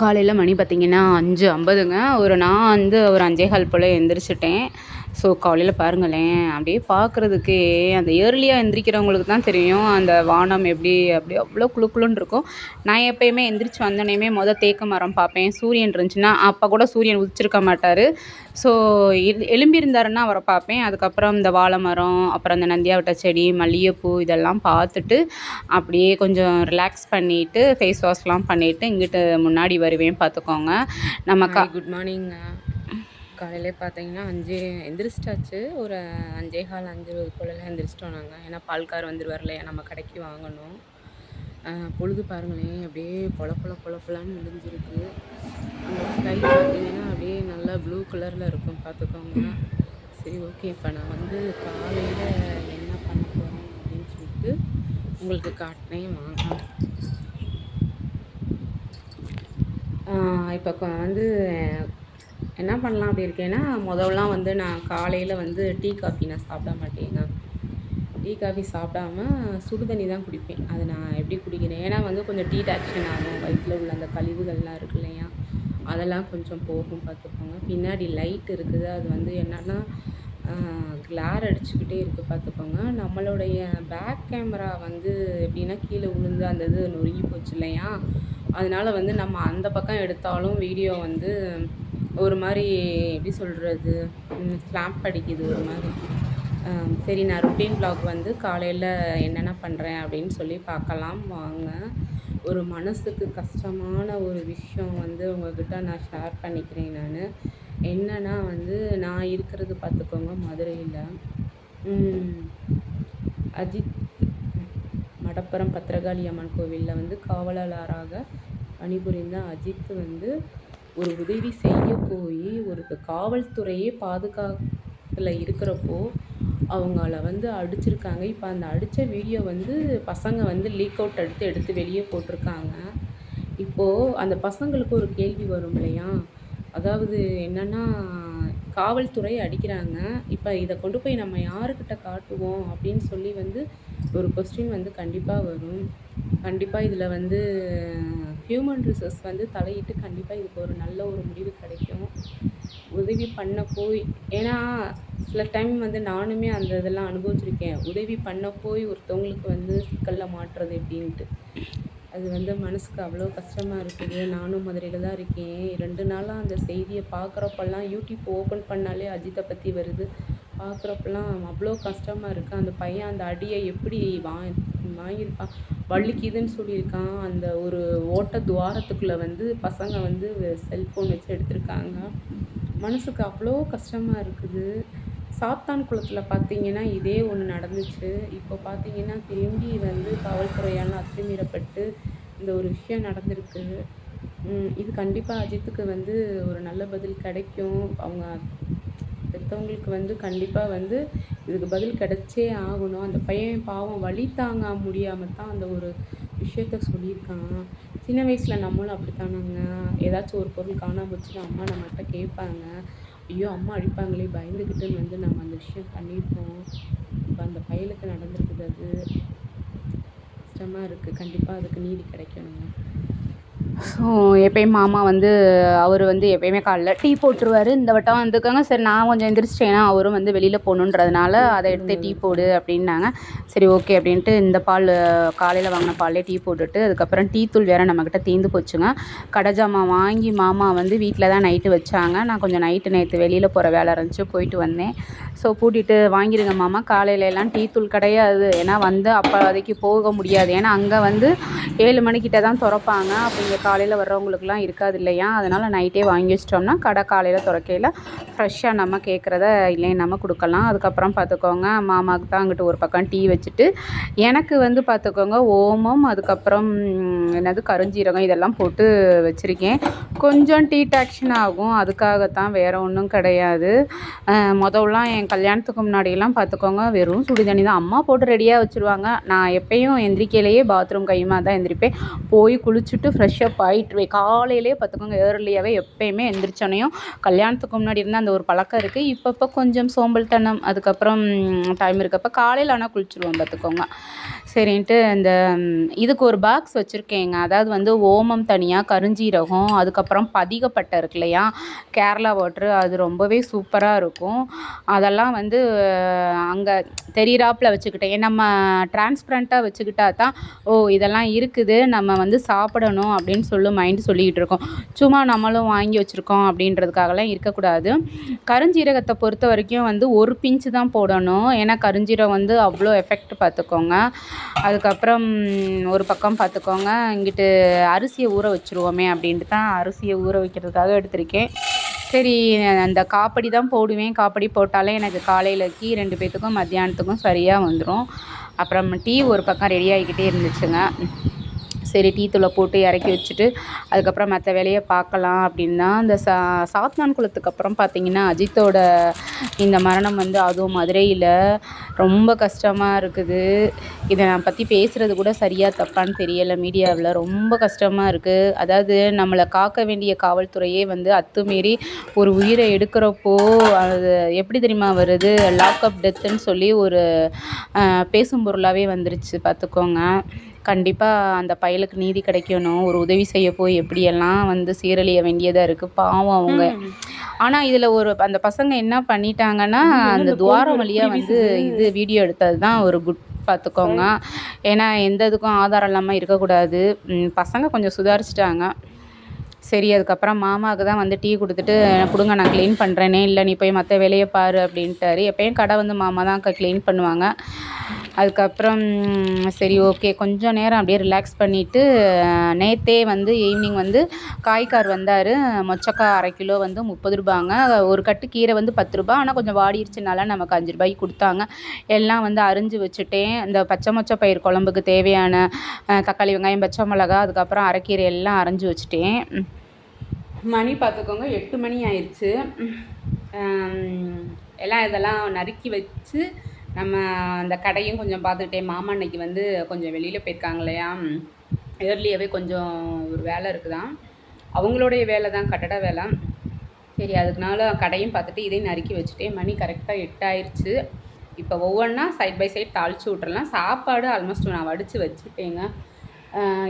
காலையில் மணி பார்த்திங்கன்னா 5:50ங்க. நான் வந்து ஒரு 5:15 போல் எந்திரிச்சிட்டேன். ஸோ காலையில் பாருங்களேன், அப்படியே பார்க்குறதுக்கே அந்த ஏர்லியாக எந்திரிக்கிறவங்களுக்கு தான் தெரியும் அந்த வானம் எப்படி அப்படியே அவ்வளோ குளு குளுன்னு இருக்கும். நான் எப்பயுமே எந்திரிச்சு வந்தோடனேயுமே தேக்கு மரம் பார்ப்பேன். சூரியன் இருந்துச்சுன்னா அப்போ கூட சூரியன் உதிச்சிருக்க மாட்டார். ஸோ எழும்பியிருந்தாருன்னா அவரை பார்ப்பேன். அதுக்கப்புறம் இந்த வாழை மரம், அப்புறம் இந்த நந்தியாவட்டை செடி, மல்லிகைப்பூ இதெல்லாம் பார்த்துட்டு அப்படியே கொஞ்சம் ரிலாக்ஸ் பண்ணிவிட்டு ஃபேஸ் வாஷ்லாம் பண்ணிவிட்டு இங்கிட்டு முன்னாடி வருவேன் பார்த்துக்கோங்க. நம்ம குட் மார்னிங்க. காலையிலே பார்த்தீங்கன்னா எந்திரிச்சிட்டாச்சு. ஒரு 5:15 5:20 போலலாம் எந்திரிச்சிட்டோம் நாங்கள். ஏன்னா பால்கார் வந்துருவார் இல்லையா, நம்ம கடைக்கு வாங்கணும். பொழுது பாருங்களேன், அப்படியே பொலன்னு விழுந்துருக்கு. அந்த ஸ்கை பார்த்தீங்கன்னா அப்படியே நல்லா ப்ளூ கலரில் இருக்கும் பார்த்துக்கோங்க. சரி, ஓகே. இப்போ நான் வந்து காலையில் என்ன பண்ண போகிறேன் அப்படின்னு சொல்லிட்டு உங்களுக்கு காட்டுறேன் வாங்க. இப்போ வந்து என்ன பண்ணலாம் அப்படி இருக்கேன்னா, முதல்லாம் வந்து நான் காலையில் வந்து டீ காஃபி நான் சாப்பிட மாட்டேங்க. டீ காஃபி சாப்பிடாம சுடு தண்ணி தான் குடிப்பேன். அது நான் எப்படி குடிக்கிறேன், ஏன்னா வந்து கொஞ்சம் டீடாக்ஷன் ஆகும். வயிற்றில் உள்ள அந்த கழிவுகள்லாம் இருக்கு இல்லையா, அதெல்லாம் கொஞ்சம் போகும் பார்த்துக்கோங்க. பின்னாடி லைட் இருக்குது, அது வந்து என்னென்னா கிளார் அடிச்சுக்கிட்டே இருக்குது பார்த்துக்கோங்க. நம்மளுடைய பேக் கேமரா வந்து எப்படின்னா கீழே விழுந்து அந்த இது நொறுங்கி போச்சு இல்லையா, அதனால் வந்து நம்ம அந்த பக்கம் எடுத்தாலும் வீடியோ வந்து ஒரு மாதிரி எப்படி சொல்கிறது, ஸ்லாம்ப் அடிக்குது ஒரு மாதிரி. சரி, நான் ருட்டீன் வ்ளாக் வந்து காலையில் என்னென்ன பண்ணுறேன் அப்படின்னு சொல்லி பார்க்கலாம் வாங்க. ஒரு மனசுக்கு கஷ்டமான ஒரு விஷயம் வந்து உங்கள்கிட்ட நான் ஷேர் பண்ணிக்கிறேன். நான் என்னென்னா வந்து நான் இருக்கிறது பார்த்துக்கோங்க மதுரையில். அஜித் மடப்புரம் பத்திரகாளி அம்மன் கோவிலில் வந்து காவலாளராக பணிபுரிந்த அஜித் வந்து ஒரு உதவி செய்ய போய் ஒரு காவல்துறையே பாதுகாப்பில் இருக்கிறப்போ அவங்கள வந்து அடிச்சிருக்காங்க. இப்போ அந்த அடித்த வீடியோ வந்து பசங்க வந்து லீக் அவுட் எடுத்து வெளியே போட்டிருக்காங்க. இப்போது அந்த பசங்களுக்கு ஒரு கேள்வி வரும் இல்லையா, அதாவது என்னென்னா காவல்துறை அடிக்கிறாங்க, இப்போ இதை கொண்டு போய் நம்ம யாருக்கிட்ட காட்டுவோம் அப்படின்னு சொல்லி வந்து ஒரு கொஸ்டின் வந்து கண்டிப்பாக வரும். கண்டிப்பாக இதில் வந்து ஹியூமன் ரிசோர்ஸ் வந்து தலையிட்டு கண்டிப்பாக இதுக்கு ஒரு நல்ல ஒரு முடிவு கிடைக்கும். உதவி பண்ண போய், ஏன்னா சில டைம் வந்து நானுமே அந்த இதெல்லாம் அனுபவிச்சிருக்கேன். உதவி பண்ண போய் ஒருத்தவங்களுக்கு வந்து சிக்கலில் மாட்டுறது எப்படின்ட்டு, அது வந்து மனசுக்கு அவ்வளோ கஷ்டமாக இருக்குது. நானும் மதுரையில் தான் இருக்கேன். 2 நாளாக அந்த செய்தியை பார்க்குறப்பெல்லாம் யூடியூப் ஓப்பன் பண்ணாலே அஜித்தை பற்றி வருது. பார்க்குறப்பெல்லாம் அவ்வளோ கஷ்டமாக இருக்குது. அந்த பையன் அந்த அடியை எப்படி வாங்கியிருப்பான், வலிக்குதுன்னு சொல்லியிருக்கான். அந்த ஒரு ஓட்ட துவாரத்துக்குள்ளே வந்து பசங்க வந்து செல்ஃபோன் வச்சு எடுத்திருக்காங்க. மனசுக்கு அவ்வளோ கஷ்டமாக இருக்குது. சாத்தான் குளத்தில் பார்த்தீங்கன்னா இதே ஒன்று நடந்துச்சு. இப்போ பார்த்தீங்கன்னா திரும்பி வந்து காவல்துறையால் அத்துமீறப்பட்டு இந்த ஒரு விஷயம் நடந்திருக்கு. இது கண்டிப்பாக அஜித்துக்கு வந்து ஒரு நல்ல பதில் கிடைக்கும். அவங்க பெற்றவங்களுக்கு வந்து கண்டிப்பாக வந்து இதுக்கு பதில் கிடைச்சே ஆகணும். அந்த பையன் பாவம் வலி தாங்க முடியாமல் தான் அந்த ஒரு விஷயத்த சொல்லியிருக்கான். சின்ன வயசில் நம்மளும் அப்படித்தானாங்க, ஏதாச்சும் ஒரு பொருள் காணாமல் போச்சுன்னா அம்மா நம்மகிட்ட கேட்பாங்க. ஐயோ அம்மா அடிப்பாங்களே பயந்துக்கிட்டுன்னு வந்து நம்ம அந்த விஷயம் பண்ணியிருப்போம். இப்போ அந்த பயலுக்கு நடந்திருக்குது. அது கஷ்டமாக இருக்குது. கண்டிப்பாக அதுக்கு நீதி கிடைக்கணுங்க. ஸோ எப்பயும் மாமா வந்து அவர் வந்து எப்பயுமே காலைல டீ போட்டுருவார். இந்த வட்டம் வந்துருக்காங்க. சரி, நான் கொஞ்சம் எந்திரிச்சிட்டேன்னா அவரும் வந்து வெளியில் போகணுன்றதுனால அதை எடுத்து டீ போடு அப்படின்னாங்க. சரி, ஓகே அப்படின்ட்டு இந்த பால் காலையில் வாங்கின பால்லே டீ போட்டுட்டு, அதுக்கப்புறம் டீ தூள் வேறு நம்மக்கிட்ட தீர்ந்து போச்சுங்க. கடை ஜாமான் வாங்கி மாமா வந்து வீட்டில் தான் நைட்டு வச்சாங்க. நான் கொஞ்சம் நேற்று வெளியில் போகிற வேலை இருந்துச்சு, போயிட்டு வந்தேன். ஸோ பூட்டிட்டு வாங்கிடுங்க மாமா, காலையிலலாம் டீ தூள் கிடையாது, ஏன்னா வந்து அப்போதைக்கு போக முடியாது, ஏன்னா அங்கே வந்து 7 மணிக்கிட்ட தான் திறப்பாங்க. அப்போ இங்கே காலையில் வர்றவங்களுக்குலாம் இருக்காது இல்லையா, அதனால் நைட்டே வாங்கி வச்சிட்டோம்னா கடை காலையில் திறக்கையில் ஃப்ரெஷ்ஷாக நம்ம கேட்குறத இல்லைன்னு நம்ம கொடுக்கலாம். அதுக்கப்புறம் பார்த்துக்கோங்க, மாமாவுக்கு தான் அங்கிட்டு ஒரு பக்கம் டீ வச்சுட்டு, எனக்கு வந்து பார்த்துக்கோங்க ஓமம், அதுக்கப்புறம் கருஞ்சீரகம் இதெல்லாம் போட்டு வச்சுருக்கேன். கொஞ்சம் டீடாக்ஷன் ஆகும், அதுக்காகத்தான், வேறு ஒன்றும் கிடையாது. மொதல்லாம் என் கல்யாணத்துக்கு முன்னாடியெல்லாம் பார்த்துக்கோங்க வெறும் சுடு தண்ணி தான் அம்மா போட்டு ரெடியாக வச்சுருவாங்க. நான் எப்பயும் எந்திரிக்கையிலேயே பாத்ரூம் கையுமா தான் எந்திரிப்பேன். போய் குளிச்சுட்டு ஃப்ரெஷ்ஷப் காலையிலே பார்த்துக்கோங்க ஏர்லியாகவே எப்போயுமே எந்திரிச்சோனையும் கல்யாணத்துக்கு முன்னாடி இருந்தால் அந்த ஒரு பழக்கம் இருக்குது. இப்போ கொஞ்சம் சோம்பல்தனம், அதுக்கப்புறம் டைம் இருக்கப்போ காலையில் ஆனால் குளிச்சுருவோம் பார்த்துக்கோங்க. சரின்ட்டு இந்த இதுக்கு ஒரு பாக்ஸ் வச்சுருக்கேங்க. அதாவது வந்து ஓமம் தனியாக, கருஞ்சீரகம், அதுக்கப்புறம் பதிகப்பட்டை இருக்கு இல்லையா, கேரளா வாட்ரு, அது ரொம்பவே சூப்பராக இருக்கும். அதெல்லாம் வந்து அங்கே தெரியிறாப்புல வச்சுக்கிட்டேன். நம்ம டிரான்ஸ்பரண்ட்டாக வச்சுக்கிட்டா தான் இதெல்லாம் இருக்குது, நம்ம வந்து சாப்பிடணும் அப்படின்னு மைண்டு சொல்லிக்கிட்டு இருக்கோம். சும்மா நம்மளும் வாங்கி வச்சுருக்கோம் அப்படின்றதுக்காகலாம் இருக்கக்கூடாது. கருஞ்சீரகத்தை பொறுத்த வரைக்கும் வந்து ஒரு பிஞ்சு தான் போடணும். ஏன்னா கருஞ்சீரகம் வந்து அவ்வளோ எஃபெக்ட் பார்த்துக்கோங்க. அதுக்கப்புறம் ஒரு பக்கம் பார்த்துக்கோங்க, இங்கிட்டு அரிசியை ஊற வச்சுருவோமே அப்படின்ட்டு தான் அரிசியை ஊற வைக்கிறதுக்காக எடுத்திருக்கேன். சரி, அந்த காப்படி தான் போடுவேன். காப்படி போட்டாலே எனக்கு காலையிலக்கு 2 பேர்த்துக்கும் மத்தியானத்துக்கும் சரியாக வந்துடும். அப்புறம் டீ ஒரு பக்கம் ரெடி ஆகிக்கிட்டே இருந்துச்சுங்க. சரி, டீ தூளை போட்டு இறக்கி வச்சுட்டு அதுக்கப்புறம் மற்ற வேலையை பார்க்கலாம் அப்படின்னு தான். இந்த சாத்தான் குளத்துக்கு அப்புறம் பார்த்திங்கன்னா அஜித்தோட இந்த மரணம் வந்து அதுவும் மதுரையில் ரொம்ப கஷ்டமாக இருக்குது. இதை நான் பற்றி பேசுகிறது கூட சரியாக தப்பான்னு தெரியலை. மீடியாவில் ரொம்ப கஷ்டமாக இருக்குது. அதாவது நம்மளை காக்க வேண்டிய காவல்துறையே வந்து அத்துமீறி ஒரு உயிரை எடுக்கிறப்போ அது எப்படி தெரியுமா வருது, லாக்அப் டெத்துன்னு சொல்லி ஒரு பேசும் பொருளாகவே வந்துருச்சு பார்த்துக்கோங்க. கண்டிப்பாக அந்த பயலுக்கு நீதி கிடைக்கணும். ஒரு உதவி செய்ய போய் எப்படியெல்லாம் வந்து சீரழிய வேண்டியதாக இருக்குது, பாவம் அவங்க. ஆனால் இதில் அந்த பசங்க என்ன பண்ணிட்டாங்கன்னா, அந்த துவாரம் வழியாக வந்து இது வீடியோ எடுத்தது தான் ஒரு குட் பார்த்துக்கோங்க. ஏன்னா எந்த இதுக்கும் ஆதாரம் இல்லாமல் இருக்கக்கூடாது. பசங்க கொஞ்சம் சுதாரிச்சிட்டாங்க. சரி, அதுக்கப்புறம் மாமாவுக்கு தான் வந்து டீ கொடுத்துட்டு, கொடுங்க நான் க்ளீன் பண்ணுறேனே, இல்லை நீ போய் மற்ற வேலையை பாரு அப்படின்ட்டாரு. எப்போயும் கடை வந்து மாமா தான் க்ளீன் பண்ணுவாங்க. அதுக்கப்புறம் சரி ஓகே, கொஞ்சம் நேரம் அப்படியே ரிலாக்ஸ் பண்ணிவிட்டு, நேற்றே வந்து ஈவினிங் வந்து காய்கார் வந்தார். மொச்சக்காய் 1/2 கிலோ வந்து 30 ரூபாங்க. ஒரு கட்டு கீரை வந்து 10 ரூபா. ஆனால் கொஞ்சம் வாடிடுச்சுனால நமக்கு 5 ரூபாய்க்கு கொடுத்தாங்க. எல்லாம் வந்து அரிஞ்சு வச்சுட்டேன். இந்த பச்சை மொச்சை பயிர் குழம்புக்கு தேவையான தக்காளி, வெங்காயம், பச்சை மிளகா, அதுக்கப்புறம் அரைக்கீரை எல்லாம் அரைஞ்சி வச்சுட்டேன். மணி பார்த்துக்கோங்க 8 மணி ஆயிடுச்சு. இதெல்லாம் நறுக்கி வச்சு நம்ம அந்த கடையும் கொஞ்சம் பார்த்துக்கிட்டேன். மாமா அன்னைக்கு வந்து கொஞ்சம் வெளியில் போயிருக்காங்க இல்லையா, ஏர்லியாகவே கொஞ்சம் ஒரு வேலை இருக்குதான், அவங்களுடைய வேலை தான், கட்டட வேலை. சரி, அதுக்குனால கடையும் பார்த்துட்டு இதையும் நறுக்கி வச்சுட்டேன். மணி கரெக்டாக 8 ஆயிடுச்சு. இப்போ ஒவ்வொன்றா சைட் பை சைட் தாளித்து விட்றலாம். சாப்பாடு ஆல்மோஸ்ட் நான் வடித்து வச்சுட்டேங்க.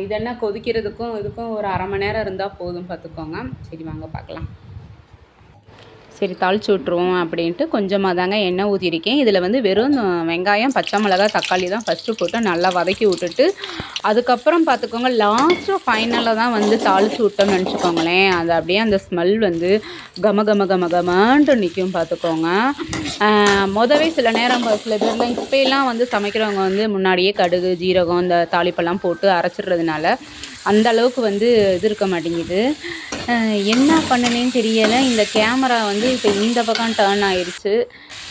இதெல்லாம் கொதிக்கிறதுக்கும் இதுக்கும் ஒரு 1/2 மணி நேரம் இருந்தால் போதும் பார்த்துக்கோங்க. சரி வாங்க பார்க்கலாம். சரி, தாளித்து விட்ருவோம் அப்படின்ட்டு கொஞ்சமாக தாங்க எண்ணெய் ஊற்றிருக்கேன். இதில் வந்து வெறும் வெங்காயம், பச்சை மிளகா, தக்காளி தான் ஃபஸ்ட்டு போட்டு நல்லா வதக்கி விட்டுட்டு, அதுக்கப்புறம் பார்த்துக்கோங்க லாஸ்ட்டாக ஃபைனலாக தான் வந்து தாளித்து விட்டோம்னு நினச்சிக்கோங்களேன். அது அப்படியே அந்த ஸ்மெல் வந்து கமன்ட்டு நிற்கும் பார்த்துக்கோங்க. மொதவே சில நேரம் சில பேர்லாம் இப்போலாம் வந்து சமைக்கிறவங்க வந்து முன்னாடியே கடுகு, ஜீரகம், இந்த தாளிப்பெல்லாம் போட்டு அரைச்சிடுறதுனால அந்த அளவுக்கு வந்து இது இருக்க மாட்டேங்குது. என்ன பண்ணனேன்னு தெரியலை. இந்த கேமரா வந்து இப்போ இந்த பக்கம் டர்ன் ஆயிடுச்சு.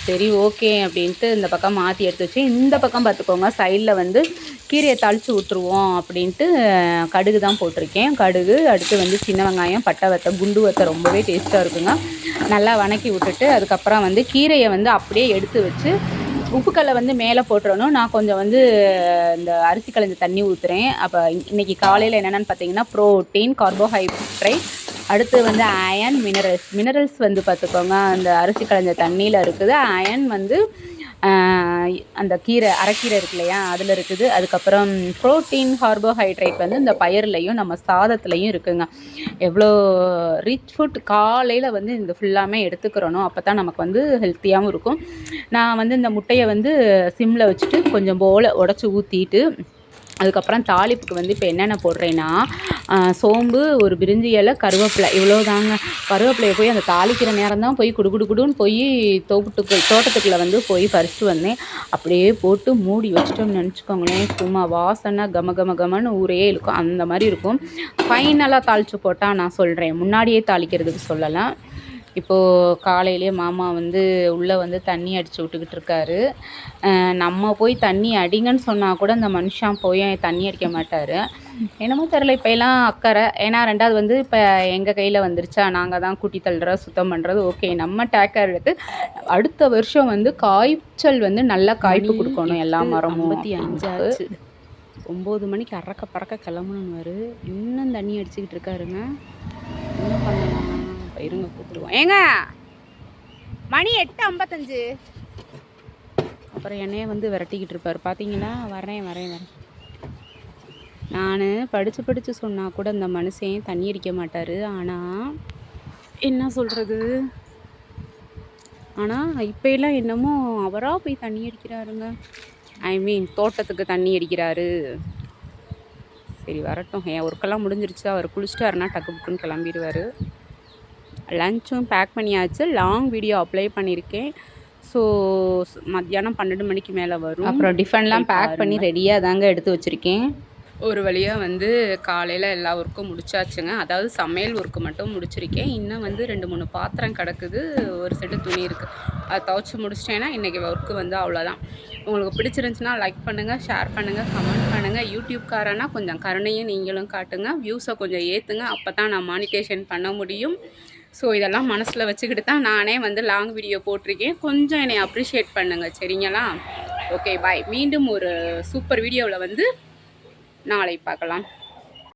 சரி ஓகே அப்படின்ட்டு இந்த பக்கம் மாற்றி எடுத்து வச்சு, இந்த பக்கம் பார்த்துக்கோங்க சைடில் வந்து கீரையை தாளித்து விட்ருவோம் அப்படின்ட்டு கடுகு தான் போட்டிருக்கேன். கடுகு, அடுத்து வந்து சின்ன வெங்காயம், பட்டை வத்தை, குண்டு வத்தை ரொம்பவே டேஸ்ட்டாக இருக்குங்க. நல்லா வணக்கி விட்டுட்டு அதுக்கப்புறம் வந்து கீரையை வந்து அப்படியே எடுத்து வச்சு உப்புக்கல்லை வந்து மேலே போட்டுறணும். நான் கொஞ்சம் வந்து இந்த அரிசி களைஞ்ச தண்ணி ஊற்றுறேன். அப்போ இன்றைக்கி காலையில் என்னென்னு பார்த்தீங்கன்னா, ப்ரோட்டீன், கார்போஹைட்ரேட், அடுத்து வந்து அயன், மினரல்ஸ் வந்து பார்த்துக்கோங்க அந்த அரிசி களைஞ்ச தண்ணியில் இருக்குது. அயன் வந்து அந்த அரைக்கீரை இருக்கு இல்லையா, அதில் இருக்குது. அதுக்கப்புறம் ப்ரோட்டீன், கார்போஹைட்ரேட் வந்து இந்த பயிர்லையும் நம்ம சாதத்துலையும் இருக்குங்க. எவ்வளோ ரிச் ஃபுட் காலையில் வந்து இந்த ஃபுல்லாமே எடுத்துக்கிறணும். அப்போ தான் நமக்கு வந்து ஹெல்த்தியாகவும் இருக்கும். நான் வந்து இந்த முட்டையை வந்து சிம்மில் வச்சுட்டு கொஞ்சம் போல் உடச்சி ஊற்றிட்டு, அதுக்கப்புறம் தாளிப்புக்கு வந்து இப்போ என்னென்ன போடுறேன்னா, சோம்பு, ஒரு பிரிஞ்சி இலை, கருவேப்பிலை, இவ்வளோ தாங்க. கருவேப்பிலையை போய் அந்த தாளிக்கிற நேரம் தான் போய் குடுன்னு போய் தோட்டத்துக்குள்ளே வந்து போய் பறிச்சுட்டு வந்தேன். அப்படியே போட்டு மூடி வச்சிட்டோம்னு நினச்சிக்கோங்களேன், சும்மா வாசனை கமன்னு ஊரே இருக்கும், அந்த மாதிரி இருக்கும். ஃபைனலாக தாளித்து போட்டால் நான் சொல்கிறேன், முன்னாடியே தாளிக்கிறதுக்கு சொல்லலாம். இப்போது காலையிலே மாமா வந்து உள்ளே வந்து தண்ணி அடித்து விட்டுக்கிட்டு இருக்காரு. நம்ம போய் தண்ணி அடிங்கன்னு சொன்னால் கூட இந்த மனுஷன் போய் தண்ணி அடிக்க மாட்டார். என்னமோ தெரில, இப்போ எல்லாம் அக்கறை. ஏன்னா 2வது வந்து இப்போ எங்கள் கையில் வந்துருச்சா, நாங்கள் தான் கூட்டி தள்ளுறது, சுத்தம் பண்ணுறது. ஓகே, நம்ம டேக்கர் எடுத்து அடுத்த வருஷம் வந்து காய்ச்சல் வந்து நல்லா காய்ப்பு கொடுக்கணும் எல்லா மரமும். 55 ஆச்சு. 9 மணிக்கு அறக்க பறக்க கிளம்பணுன்னு இன்னும் தண்ணி அடிச்சுக்கிட்டு இருக்காருங்க. என்ன பண்ணலாம்? இருங்க கூப்பிடுவோம். ஏங்க மணி 8:55. அப்புறம் என்னைய வந்து விரட்டிக்கிட்டு இருப்பார் பார்த்தீங்களா. வரேன். நான் படித்து சொன்னால் கூட இந்த மனுஷன் தண்ணி அடிக்க மாட்டார். ஆனால் என்ன சொல்கிறது, ஆனால் இப்போலாம் என்னமோ அவராக போய் தண்ணி அடிக்கிறாருங்க. தோட்டத்துக்கு தண்ணி அடிக்கிறாரு. சரி வரட்டும், என் ஒர்க்கெல்லாம் முடிஞ்சிருச்சு. அவர் குளிச்சிட்டாருன்னா டக்கு புக்குன்னு கிளம்பிடுவார். லஞ்சும் பேக் பண்ணியாச்சு. லாங் வீடியோ அப்ளை பண்ணியிருக்கேன். ஸோ மத்தியானம் 12 மணிக்கு மேலே வரும். அப்புறம் டிஃபன்லாம் பேக் பண்ணி ரெடியாக தாங்க எடுத்து வச்சுருக்கேன். ஒரு வழியாக வந்து காலையில் எல்லா ஒர்க்கும் முடிச்சாச்சுங்க. அதாவது சமையல் ஒர்க்கு மட்டும் முடிச்சிருக்கேன். இன்னும் வந்து 2-3 பாத்திரம் கிடக்குது, ஒரு செட்டு துணி இருக்குது. அதை துவைச்சி முடிச்சிட்டேன்னா இன்றைக்கி ஒர்க்கு வந்து அவ்வளோதான். உங்களுக்கு பிடிச்சிருந்துச்சுன்னா லைக் பண்ணுங்கள், ஷேர் பண்ணுங்கள், கமெண்ட் பண்ணுங்கள். யூடியூப்காரனா கொஞ்சம் கருணையும் நீங்களும் காட்டுங்க. வியூஸை கொஞ்சம் ஏற்றுங்க, அப்போ தான் நான் மானிட்டேஷன் பண்ண முடியும். ஸோ இதெல்லாம் மனசில் வச்சுக்கிட்டு தான் நானே வந்து லாங் வீடியோ போட்டிருக்கேன். கொஞ்சம் என்னை அப்ரிஷியேட் பண்ணுங்கள், சரிங்களா? Okay bye. மீண்டும் ஒரு சூப்பர் வீடியோவில் வந்து நாளை பார்க்கலாம்.